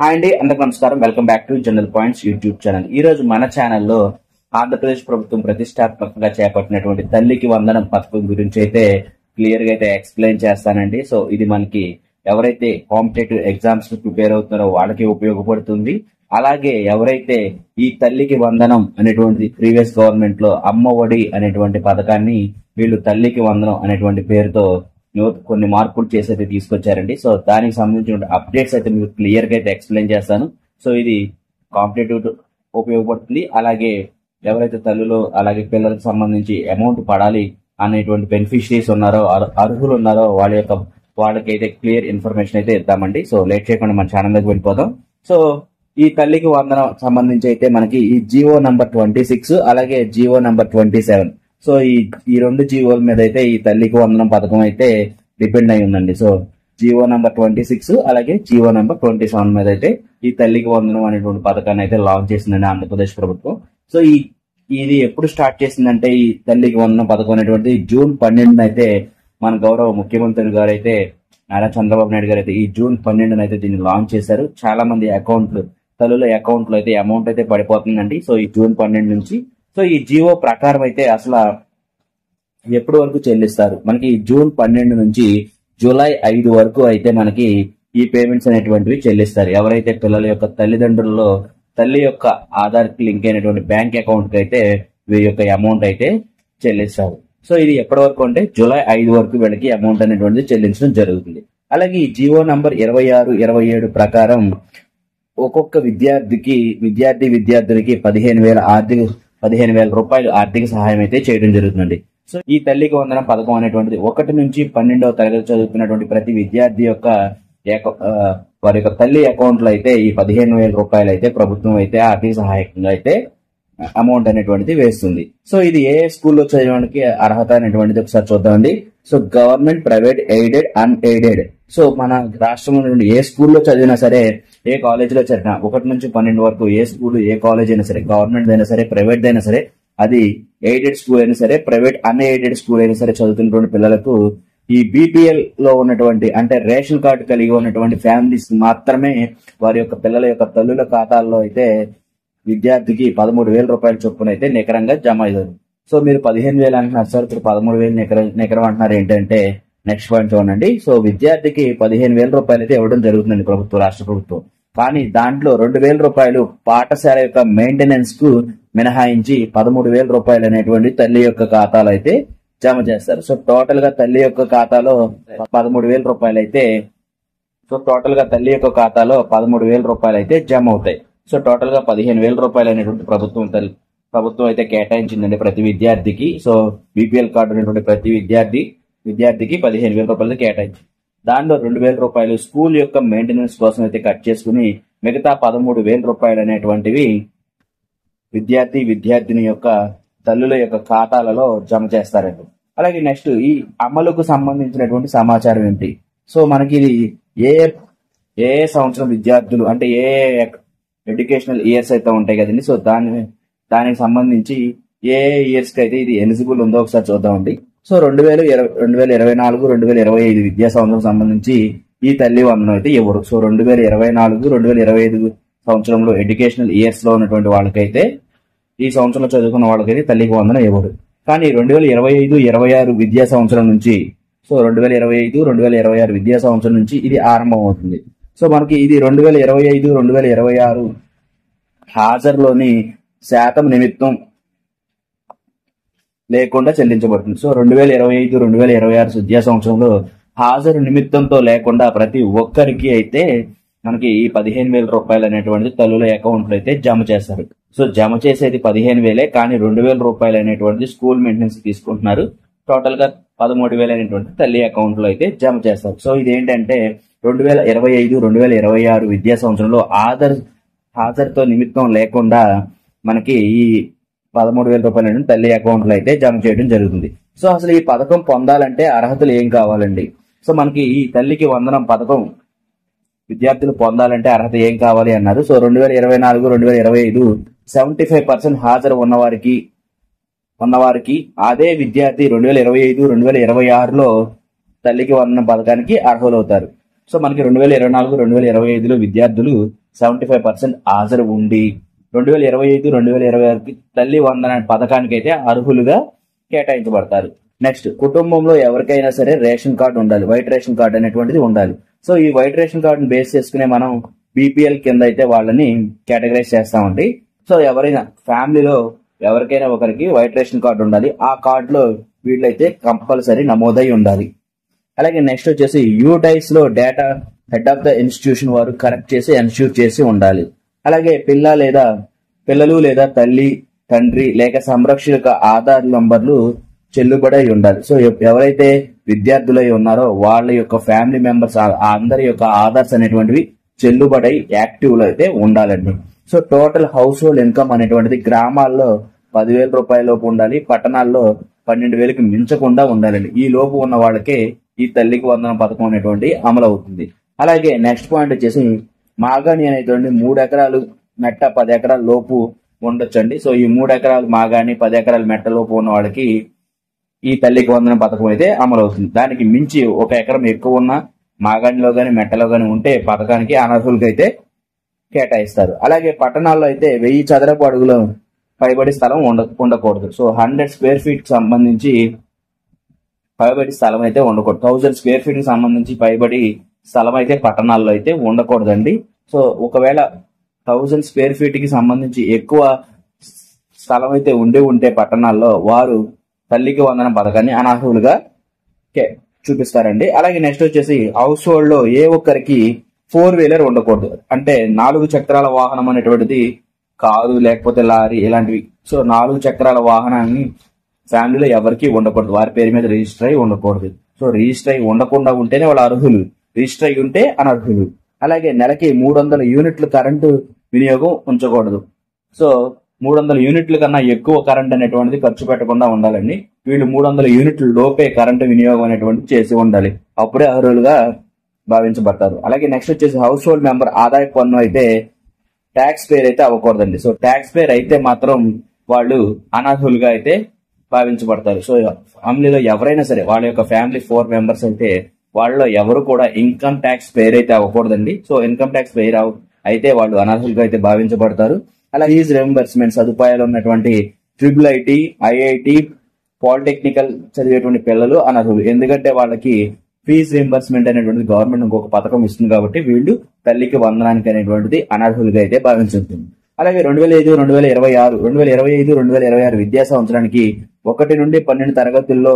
Hi అండి, అందరికీ నమస్కారం. Welcome back to general points YouTube channel. ఈ రోజు మన ఛానల్లో ఆంధ్రప్రదేశ్ ప్రభుత్వం ప్రతిష్టాత్మకంగా చేపట్టినటువంటి తల్లికి వందనం పథకం గురించి అయితే క్లియర్ గా అయితే ఎక్స్ప్లెయిన్ చేస్తానండి. సో ఇది మనకి ఎవరైతే కాంపిటేటివ్ ఎగ్జామ్స్ కి ప్రిపేర్ అవుతున్నారో వాళ్ళకి ఉపయోగపడుతుంది. అలాగే ఎవరైతే ఈ తల్లికి వందనం అనేటువంటి ప్రీవియస్ గవర్నమెంట్ లో అమ్మ ఒడి అనేటువంటి పథకాన్ని వీళ్ళు తల్లికి వందనం అనేటువంటి పేరుతో కొన్ని మార్పులు చేసి అయితే తీసుకొచ్చారండి. సో దానికి సంబంధించిన అప్డేట్స్ అయితే మీకు క్లియర్ గా అయితే ఎక్స్ప్లెయిన్ చేస్తాను. సో ఇది కాంపిటేటివ్ ఉపయోగపడుతుంది. అలాగే ఎవరైతే తల్లులు అలాగే పిల్లలకు సంబంధించి అమౌంట్ పడాలి అనేటువంటి బెనిఫిషరీస్ ఉన్నారో, అర్హులు ఉన్నారో వాళ్ళకైతే క్లియర్ ఇన్ఫర్మేషన్ అయితే ఇద్దామండి. సో లేట్ చేయకుండా మన ఛానల్లోకి వెళ్ళిపోదాం. సో ఈ తల్లికి వందనం సంబంధించి అయితే మనకి ఈ జియో నంబర్ 26 అలాగే జియో నంబర్ 27, సో ఈ రెండు జీవోల మీద అయితే ఈ తల్లికి వందనం పథకం అయితే డిపెండ్ అయి ఉందండి. సో జీవో నంబర్ 26 అలాగే జీవో నంబర్ 27 మీద అయితే ఈ తల్లికి వందనం అనేటువంటి పథకాన్ని అయితే లాంచ్ చేసిందండి ఆంధ్రప్రదేశ్ ప్రభుత్వం. సో ఇది ఎప్పుడు స్టార్ట్ చేసిందంటే ఈ తల్లికి వందనం పథకం అనేటువంటి జూన్ 12 అయితే మన గౌరవ ముఖ్యమంత్రి గారు అయితే నారా చంద్రబాబు నాయుడు గారు అయితే ఈ జూన్ 12 అయితే దీన్ని లాంచ్ చేశారు. చాలా మంది తల్లుల అకౌంట్ లో అయితే అమౌంట్ అయితే పడిపోతుందండి. సో ఈ జూన్ 12 నుంచి సో ఈ జీవో ప్రకారం అయితే అసలు ఎప్పటి వరకు చెల్లిస్తారు మనకి జూన్ 12 నుంచి జూలై 5 వరకు అయితే మనకి ఈ పేమెంట్స్ అనేటువంటివి చెల్లిస్తారు. ఎవరైతే పిల్లల యొక్క తల్లిదండ్రుల్లో తల్లి యొక్క ఆధార్ కి లింక్ అయినటువంటి బ్యాంక్ అకౌంట్ కి అయితే వీరి యొక్క అమౌంట్ అయితే చెల్లిస్తారు. సో ఇది ఎప్పటి వరకు అంటే జూలై 5 వరకు వీళ్ళకి అమౌంట్ అనేటువంటిది చెల్లించడం జరుగుతుంది. అలాగే ఈ జీవో నంబర్ 26, 27 ప్రకారం ఒక్కొక్క విద్యార్థులకి 15,000 రూపాయలు ఆర్థిక సహాయం అయితే చేయడం జరుగుతుందండి. సో ఈ తల్లికి వందనం పథకం అనేటువంటిది 1 నుంచి 12వ తరగతి చదువుతున్నటువంటి ప్రతి విద్యార్థి యొక్క వారి యొక్క తల్లి అకౌంట్ లో అయితే ఈ 15,000 రూపాయలు అయితే ప్రభుత్వం అయితే ఆర్థిక సహాయకంగా అయితే అమౌంట్ అనేటువంటిది వేస్తుంది. సో ఇది ఏ స్కూల్లో చదవడానికి అర్హత అనేటువంటిది ఒకసారి చూద్దామండి. So government, private, aided, unaided. So మన రాష్ట్రంలో నుండి ఏ స్కూల్లో చదివినా సరే, ఏ కాలేజీలో చదివినా 1 నుంచి 12 వరకు ఏ స్కూల్ ఏ కాలేజ్ అయినా సరే, గవర్నమెంట్ అయినా సరే, ప్రైవేట్ అయినా సరే, అది ఎయిడెడ్ స్కూల్ అయినా సరే, ప్రైవేట్ అన్ఎయిడెడ్ స్కూల్ అయినా సరే చదువుతున్నటువంటి పిల్లలకు ఈ బీపీఎల్ లో ఉన్నటువంటి అంటే రేషన్ కార్డు కలిగి ఉన్నటువంటి ఫ్యామిలీస్ మాత్రమే వారి యొక్క పిల్లల యొక్క తల్లుల ఖాతాల్లో అయితే విద్యార్థికి 13,000 రూపాయల చొప్పున అయితే నికరంగా జమ అయ్యారు. సో మీరు 15,000 అంటున్నారు సార్, ఇప్పుడు 13,000 నికరం అంటున్నారు ఏంటంటే నెక్స్ట్ పాయింట్ చూడండి. సో విద్యార్థికి 15,000 రూపాయలు అయితే ఇవ్వడం జరుగుతుందండి రాష్ట్ర ప్రభుత్వం. కానీ దాంట్లో 2,000 రూపాయలు పాఠశాల యొక్క మెయింటెనెన్స్ కు మినహాయించి 13,000 రూపాయలు అనేటువంటి తల్లి యొక్క ఖాతాలో అయితే జమ చేస్తారు. సో టోటల్ గా తల్లి యొక్క ఖాతాలో 13,000 రూపాయలు అయితే అయితే జమ అవుతాయి. సో టోటల్ గా 15,000 రూపాయలు అనేటువంటి ప్రభుత్వం అయితే కేటాయించిందండి ప్రతి విద్యార్థికి. సో బీపీఎల్ కార్డు అనేటువంటి ప్రతి విద్యార్థికి 15,000 రూపాయలు కేటాయించి దానిలో 2,000 రూపాయలు స్కూల్ యొక్క మెయింటెనెన్స్ కోసం అయితే కట్ చేసుకుని మిగతా 13,000 రూపాయలు అనేటువంటివి విద్యార్థిని యొక్క తల్లుల యొక్క ఖాతాలలో జమ చేస్తారండి. అలాగే నెక్స్ట్ ఈ అమలుకు సంబంధించినటువంటి సమాచారం ఏంటి? సో మనకి ఇది ఏ సంవత్సరం విద్యార్థులు అంటే ఏ ఎడ్యుకేషనల్ ఇయర్స్ అయితే ఉంటాయి కదండి. సో దానికి సంబంధించి ఏ ఇయర్స్ కి అయితే ఇది ఎలిజిబుల్ ఉందో ఒకసారి చూద్దామండి. సో 2024, 2025 విద్యా సంవత్సరం సంబంధించి ఈ తల్లి వందనం అయితే ఇవ్వరు. సో 2024, 2025 సంవత్సరంలో ఎడ్యుకేషనల్ ఇయర్స్ లో ఉన్నటువంటి వాళ్ళకైతే ఈ సంవత్సరంలో చదువుకున్న వాళ్ళకైతే తల్లికి వందనం ఇవ్వరు. కానీ 2025, 26 విద్యా సంవత్సరం నుంచి 2025, 2026 విద్యా సంవత్సరం నుంచి ఇది ఆరంభం అవుతుంది. సో మనకి ఇది 2025, 2026 హాజరులోని శాతం నిమిత్తం లేకుండా చెల్లించబడుతుంది. సో 2025, 2026 విద్యా సంవత్సరంలో హాజరు నిమిత్తంతో లేకుండా ప్రతి ఒక్కరికి అయితే మనకి ఈ 15,000 రూపాయలు అనేటువంటిది తల్లుల అకౌంట్ లో అయితే జమ చేస్తారు. సో జమ చేసేది 15,000, కానీ 2,000 రూపాయలు అనేటువంటిది స్కూల్ మెయింటెనెన్స్ తీసుకుంటున్నారు. టోటల్ గా 13,000 అనేటువంటి తల్లి అకౌంట్ లో అయితే జమ చేస్తారు. సో ఇదేంటంటే 2025, 2026 విద్యా సంవత్సరంలో హాజరుతో నిమిత్తం లేకుండా మనకి ఈ 13,000 రూపాయలు తల్లి అకౌంట్ లో అయితే జమ చేయడం జరుగుతుంది. సో అసలు ఈ పథకం పొందాలంటే అర్హతలు ఏం కావాలండి? సో మనకి ఈ తల్లికి వందనం పథకం విద్యార్థులు పొందాలంటే అర్హత ఏం కావాలి అన్నారు. సో 2024, 2025 75% హాజరు ఉన్నవారికి అదే విద్యార్థి 2025, 2026లో తల్లికి వందనం పథకానికి అర్హులవుతారు. సో మనకి 2024, 2025లో విద్యార్థులు 75% హాజరు ఉండి 2025-2026కి తల్లి వందన పథకానికి అయితే అర్హులుగా కేటాయించబడతారు. నెక్స్ట్, కుటుంబంలో ఎవరికైనా సరే రేషన్ కార్డు ఉండాలి. వైట్ రేషన్ కార్డు అనేటువంటిది ఉండాలి. సో ఈ వైట్ రేషన్ కార్డుని బేస్ చేసుకునే మనం బీపీఎల్ కింద అయితే వాళ్ళని కేటగరైజ్ చేస్తామండి. సో ఎవరైనా ఫ్యామిలీలో ఎవరికైనా ఒకరికి వైట్ రేషన్ కార్డు ఉండాలి. ఆ కార్డులో వీళ్ళైతే కంపల్సరీ నమోదై ఉండాలి. అలాగే నెక్స్ట్ వచ్చేసి యూడైస్ లో data head of the institution వారు కరెక్ట్ చేసి ఎన్ష్యూర్ చేసి ఉండాలి. అలాగే పిల్లలు లేదా తల్లి తండ్రి లేక సంరక్షక ఆధార్ నంబర్లు చెల్లుబడై ఉండాలి. సో ఎవరైతే విద్యార్థులై ఉన్నారో వాళ్ళ యొక్క ఫ్యామిలీ మెంబర్స్ అందరి యొక్క ఆధార్స్ అనేటువంటివి చెల్లుబడై యాక్టివ్ లో అయితే ఉండాలండి. So total house hold income అనేటువంటిది గ్రామాల్లో 10,000 రూపాయల లోపు ఉండాలి. పట్టణాల్లో 12,000కి మించకుండా ఉండాలండి. ఈ లోపు ఉన్న వాళ్ళకే ఈ తల్లికి వందనం పథకం అనేటువంటి అమలు అవుతుంది. అలాగే నెక్స్ట్ పాయింట్ వచ్చేసి మాగాణి అనేటువంటి 3 ఎకరాలు మెట్ట 10 ఎకరాల లోపు ఉండొచ్చండి. సో ఈ 3 ఎకరాలు మాగాణి 10 ఎకరాల మెట్ట లోపు ఉన్న వాళ్ళకి ఈ తల్లికి వందనం పథకం అయితే అమలు అవుతుంది. దానికి మించి 1 ఎకరం ఎక్కువ ఉన్న మాగాణిలో గాని మెట్టలో గాని ఉంటే పథకానికి అనర్హులకి అయితే కేటాయిస్తారు. అలాగే పట్టణాల్లో అయితే 1000 చదరపు అడుగుల పైబడి స్థలం ఉండకూడదు. సో 100 స్క్వేర్ ఫీట్ సంబంధించి పైబడి స్థలం అయితే ఉండకూడదు. 1000 స్క్వేర్ ఫీట్ కి సంబంధించి పైబడి స్థలం అయితే పట్టణాల్లో అయితే ఉండకూడదండి. సో ఒకవేళ 1000 స్క్వేర్ ఫీట్ కి సంబంధించి ఎక్కువ స్థలం అయితే ఉంటే పట్టణాల్లో వారు తల్లికి వందనం పథకాన్ని అనర్హులుగా చూపిస్తారండి. అలాగే నెక్స్ట్ వచ్చేసి హౌస్ హోల్డ్ లో ఏ ఒక్కరికి 4-వీలర్ ఉండకూడదు. అంటే 4 చక్రాల వాహనం అనేటువంటిది కారు లేకపోతే లారీ ఇలాంటివి. సో 4 చక్రాల వాహనాన్ని ఫ్యామిలీలో ఎవరికి ఉండకూడదు. వారి పేరు మీద రిజిస్టర్ అయి ఉండకూడదు. సో రిజిస్టర్ అయి ఉండకుండా ఉంటేనే వాళ్ళు అర్హులు, రిజిస్టర్ అయి ఉంటే అనర్హులు. అలాగే నెలకి 300 యూనిట్లు కరెంటు వినియోగం ఉంచకూడదు. సో 300 యూనిట్ల కన్నా ఎక్కువ కరెంట్ అనేటువంటిది ఖర్చు పెట్టకుండా ఉండాలండి. వీళ్ళు 300 యూనిట్ల లోపే కరెంటు వినియోగం అనేటువంటిది చేసి ఉండాలి. అప్పుడే అర్హులుగా భావించబడతారు. అలాగే నెక్స్ట్ వచ్చేసి హౌస్ హోల్డ్ మెంబర్ ఆదాయ పన్ను అయితే ట్యాక్స్ పేర్ అయితే అవ్వకూడదండి. సో ట్యాక్స్ పేర్ అయితే మాత్రం వాళ్ళు అనర్హులుగా అయితే భావించబడతారు. సో ఫ్యామిలీలో ఎవరైనా సరే వాళ్ళ యొక్క ఫ్యామిలీ 4 మెంబర్స్ అయితే వాళ్ళలో ఎవరు కూడా ఇన్కమ్ ట్యాక్స్ పేర్ అయితే అవ్వకూడదండి. సో ఇన్కమ్ ట్యాక్స్ పేర్ అయితే వాళ్ళు అనర్హులుగా అయితే భావించబడతారు. అలా ఫీజ్ రియంబర్స్మెంట్ సదుపాయాలు ఉన్నటువంటి IIIT, IIT, పాలిటెక్నికల్ చదివేటువంటి పిల్లలు అనర్హులు. ఎందుకంటే వాళ్ళకి ఫీజ్ రియంబర్స్మెంట్ అనేటువంటిది గవర్నమెంట్ ఇంకొక పథకం ఇస్తుంది కాబట్టి వీళ్ళు తల్లికి వందనానికి అనేటువంటిది అనర్హులుగా అయితే భావించుతుంది. అలాగే 2025-2026 విద్యా సంవత్సరానికి 1 నుండి 12 తరగతుల్లో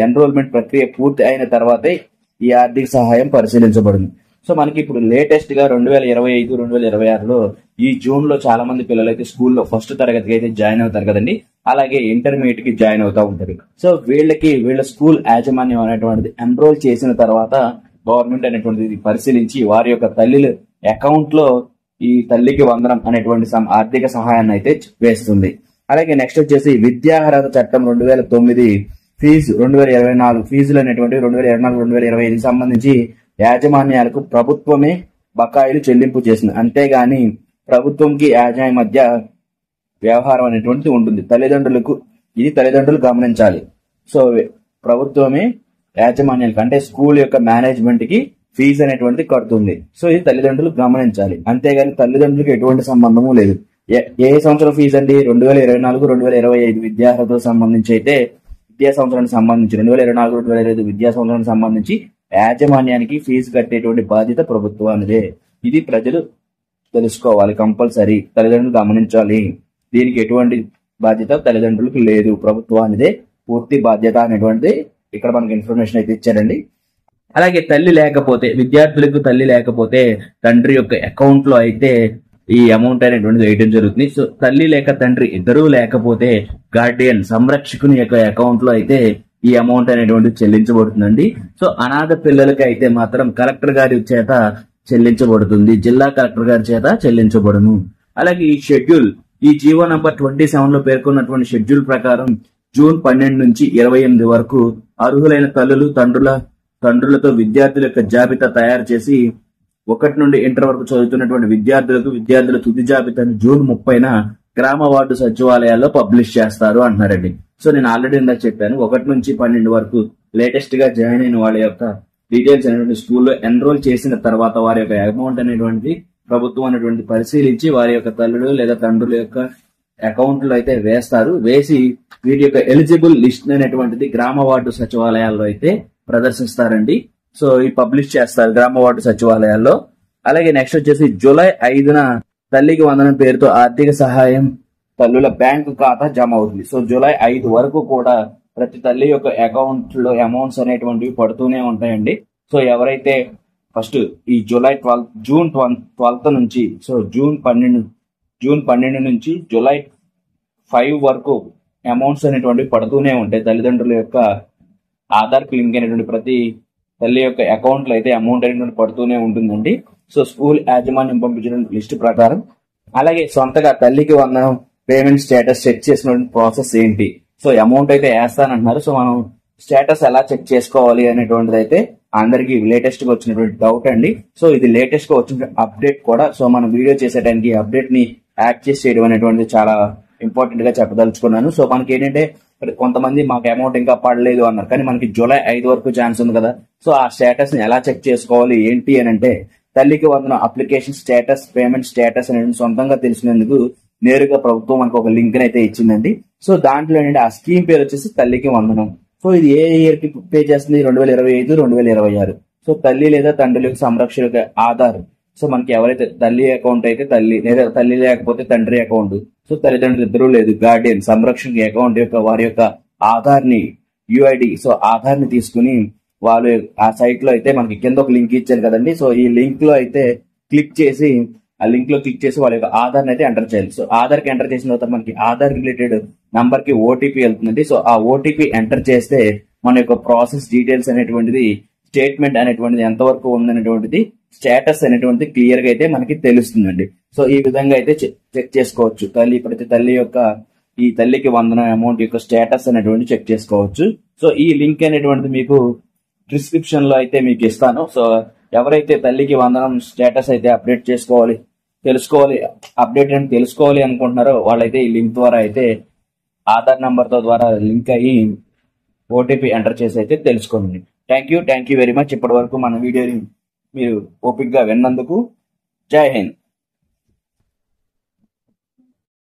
ఎన్రోల్మెంట్ ప్రక్రియ పూర్తి అయిన తర్వాతే ఈ ఆర్థిక సహాయం పరిశీలించబడింది. సో మనకి ఇప్పుడు లేటెస్ట్ గా 2025-2026లో ఈ జూన్ లో చాలా మంది పిల్లలు అయితే స్కూల్లో ఫస్ట్ తరగతికి అయితే జాయిన్ అవుతారు కదండి. అలాగే ఇంటర్మీడియట్ కి జాయిన్ అవుతా ఉంటారు. సో వీళ్ళ స్కూల్ యాజమాన్యం అనేటువంటిది ఎన్రోల్ చేసిన తర్వాత గవర్నమెంట్ అనేటువంటిది పరిశీలించి వారి యొక్క తల్లిల అకౌంట్ లో ఈ తల్లికి వందనం అనేటువంటి ఆర్థిక సహాయాన్ని అయితే వేస్తుంది. అలాగే నెక్స్ట్ వచ్చేసి విద్యార్హత చట్టం 2009 ఫీజు 2024 ఫీజులు అనేటువంటి 2024-2025 సంబంధించి యాజమాన్యాలకు ప్రభుత్వమే బకాయిలు చెల్లింపు చేసింది. అంతేగాని ప్రభుత్వంకి యాజమాన్యం మధ్య వ్యవహారం అనేటువంటిది ఉంటుంది. తల్లిదండ్రులు గమనించాలి. సో ప్రభుత్వమే యాజమాన్యాలకు అంటే స్కూల్ యొక్క మేనేజ్మెంట్ కి ఫీజు అనేటువంటిది కడుతుంది. సో ఇది తల్లిదండ్రులు గమనించాలి. అంతేగాని తల్లిదండ్రులకు ఎటువంటి సంబంధము లేదు. ఏ సంవత్సరం ఫీజు అండి? 2024-2025 విద్యార్హతకు సంబంధించి అయితే విద్యా సంవత్సరానికి సంబంధించి 2024-2025 విద్యా సంవత్సరానికి సంబంధించి యాజమాన్యానికి ఫీజు కట్టేటువంటి బాధ్యత ప్రభుత్వానిదే. ఇది ప్రజలు తెలుసుకోవాలి. కంపల్సరీ తల్లిదండ్రులు గమనించాలి. దీనికి ఎటువంటి బాధ్యత తల్లిదండ్రులకు లేదు, ప్రభుత్వానిదే పూర్తి బాధ్యత అనేటువంటి ఇక్కడ మనకి ఇన్ఫర్మేషన్ అయితే ఇచ్చారండి. అలాగే విద్యార్థులకు తల్లి లేకపోతే తండ్రి యొక్క అకౌంట్ లో అయితే ఈ అమౌంట్ అనేటువంటిది వేయడం జరుగుతుంది. సో తల్లి లేక తండ్రి ఇద్దరూ లేకపోతే గార్డియన్ సంరక్షకుని యొక్క అకౌంట్ లో అయితే ఈ అమౌంట్ అనేటువంటిది చెల్లించబడుతుందండి. సో అనాథ పిల్లలకి అయితే మాత్రం కలెక్టర్ గారి చేత చెల్లించబడుతుంది, జిల్లా కలెక్టర్ గారి చేత చెల్లించబడును. అలాగే ఈ జీవో నంబర్ 27 లో పేర్కొన్నటువంటి షెడ్యూల్ ప్రకారం జూన్ 12 నుంచి 28 వరకు అర్హులైన తల్లులు తండ్రులతో విద్యార్థుల యొక్క జాబితా తయారు చేసి 1 నుండి ఇంటర్ వరకు చదువుతున్నటువంటి విద్యార్థుల తుది జాబితాను జూన్ 30న గ్రామ వార్డు సచివాలయాల్లో పబ్లిష్ చేస్తారు అంటున్నారండి. సో నేను ఆల్రెడీ ఇందాక చెప్పాను 1 నుంచి 12 వరకు లేటెస్ట్ గా జాయిన్ అయిన వాళ్ళ యొక్క డీటెయిల్స్ అనేటువంటి స్కూల్లో ఎన్రోల్ చేసిన తర్వాత వారి యొక్క అమౌంట్ అనేటువంటి ప్రభుత్వం అనేటువంటి పరిశీలించి వారి యొక్క తల్లులు లేదా తండ్రుల యొక్క అకౌంట్లు అయితే వేస్తారు. వేసి వీటి యొక్క ఎలిజిబుల్ లిస్ట్ అనేటువంటిది గ్రామ వార్డు సచివాలయాల్లో అయితే ప్రదర్శిస్తారండి. సో ఈ పబ్లిష్ చేస్తారు గ్రామ వార్డు సచివాలయాల్లో. అలాగే నెక్స్ట్ వచ్చేసి జూలై 5న తల్లికి వందనం పేరుతో ఆర్థిక సహాయం తల్లుల బ్యాంకు ఖాతా జమ అవుతుంది. సో జూలై 5 వరకు కూడా ప్రతి తల్లి యొక్క అకౌంట్ లో అమౌంట్స్ అనేటువంటివి పడుతూనే ఉంటాయండి. సో ఎవరైతే ఫస్ట్ ఈ జూన్ 12 నుంచి సో జూన్ 12 నుంచి జూలై 5 వరకు అమౌంట్స్ అనేటువంటివి పడుతూనే ఉంటాయి. తల్లిదండ్రుల యొక్క ఆధార్ లింక్ అయినటువంటి ప్రతి తల్లి యొక్క అకౌంట్ లో అయితే అమౌంట్ అనేటువంటి పడుతూనే ఉంటుందండి. సో స్కూల్ యాజమాన్యం పంపించిన లిస్టు ప్రకారం. అలాగే సొంతగా తల్లికి వందనం పేమెంట్ స్టేటస్ చెక్ చేసినటువంటి ప్రాసెస్ ఏంటి? సో అమౌంట్ అయితే వేస్తానంటున్నారు. సో మనం స్టేటస్ ఎలా చెక్ చేసుకోవాలి అనేటువంటిది అయితే అందరికి లేటెస్ట్ గా వచ్చినటువంటి డౌట్ అండి. సో ఇది లేటెస్ట్ గా వచ్చిన అప్డేట్ కూడా. సో మనం వీడియో చేసేటానికి అప్డేట్ ని యాక్సెస్ చేయడం అనేటువంటిది చాలా ఇంపార్టెంట్ గా చెప్పదలుచుకున్నాను. సో మనకి ఏంటంటే కొంతమంది మాకు అమౌంట్ ఇంకా పడలేదు అన్నారు, కానీ మనకి జూలై 5 వరకు ఛాన్స్ ఉంది కదా. సో ఆ స్టేటస్ ని ఎలా చెక్ చేసుకోవాలి ఏంటి అని అంటే తల్లికి వందనం అప్లికేషన్ స్టేటస్ పేమెంట్ స్టేటస్ అనేది సొంతంగా తెలిసినందుకు నేరుగా ప్రభుత్వం మనకు ఒక లింక్ అయితే ఇచ్చిందండి. సో దాంట్లో ఏంటంటే ఆ స్కీమ్ పేరు వచ్చేసి తల్లికి వందనం. సో ఇది ఏ ఇయర్ కి పే చేస్తుంది? 2025, 2026. సో తల్లి లేదా తండ్రి సంరక్షణ ఆధార్. సో మనకి ఎవరైతే తల్లి అకౌంట్ అయితే తల్లి, లేదా తల్లి లేకపోతే తండ్రి అకౌంట్, సో తల్లిదండ్రులు ఇద్దరు లేదు గార్డియన్ సంరక్షణ అకౌంట్ యొక్క వారి యొక్క ఆధార్ ని యుఐడి, సో ఆధార్ ని తీసుకుని వాళ్ళు ఆ సైట్ లో అయితే మనకి కింద ఒక లింక్ ఇచ్చారు కదండి. సో ఈ లింక్ లో అయితే క్లిక్ చేసి వాళ్ళ యొక్క ఆధార్ అయితే ఎంటర్ చేయాలి. సో ఆధార్ కి ఎంటర్ చేసిన తర్వాత మనకి ఆధార్ రిలేటెడ్ నంబర్ కి ఓటీపీ వెళ్తుందండి. సో ఆ ఓటీపీ ఎంటర్ చేస్తే మన యొక్క ప్రాసెస్ డీటెయిల్స్ అనేటువంటిది, స్టేట్మెంట్ అనేటువంటిది ఎంతవరకు ఉందనేటువంటిది, స్టేటస్ అనేటువంటిది క్లియర్ గా అయితే మనకి తెలుస్తుందండి. సో ఈ విధంగా అయితే చెక్ చేసుకోవచ్చు. ప్రతి తల్లి యొక్క ఈ తల్లికి వందనం అమౌంట్ యొక్క స్టేటస్ అనేటువంటి చెక్ చేసుకోవచ్చు. సో ఈ లింక్ అనేటువంటిది మీకు డిస్క్రిప్షన్ లో అయితే మీకు ఇస్తాను. సో ఎవరైతే తల్లికి వందనం స్టేటస్ అయితే అప్డేట్ తెలుసుకోవాలి అనుకుంటున్నారో వాళ్ళైతే ఈ లింక్ ద్వారా అయితే ఆధార్ నంబర్ తో ద్వారా లింక్ అయ్యి ఓటీపీ ఎంటర్ చేసి అయితే తెలుసుకోండి. Thank you very much. ఇప్పటి వరకు మన వీడియోని మీరు ఓపిక్ గా విన్నందుకు. జై హింద్.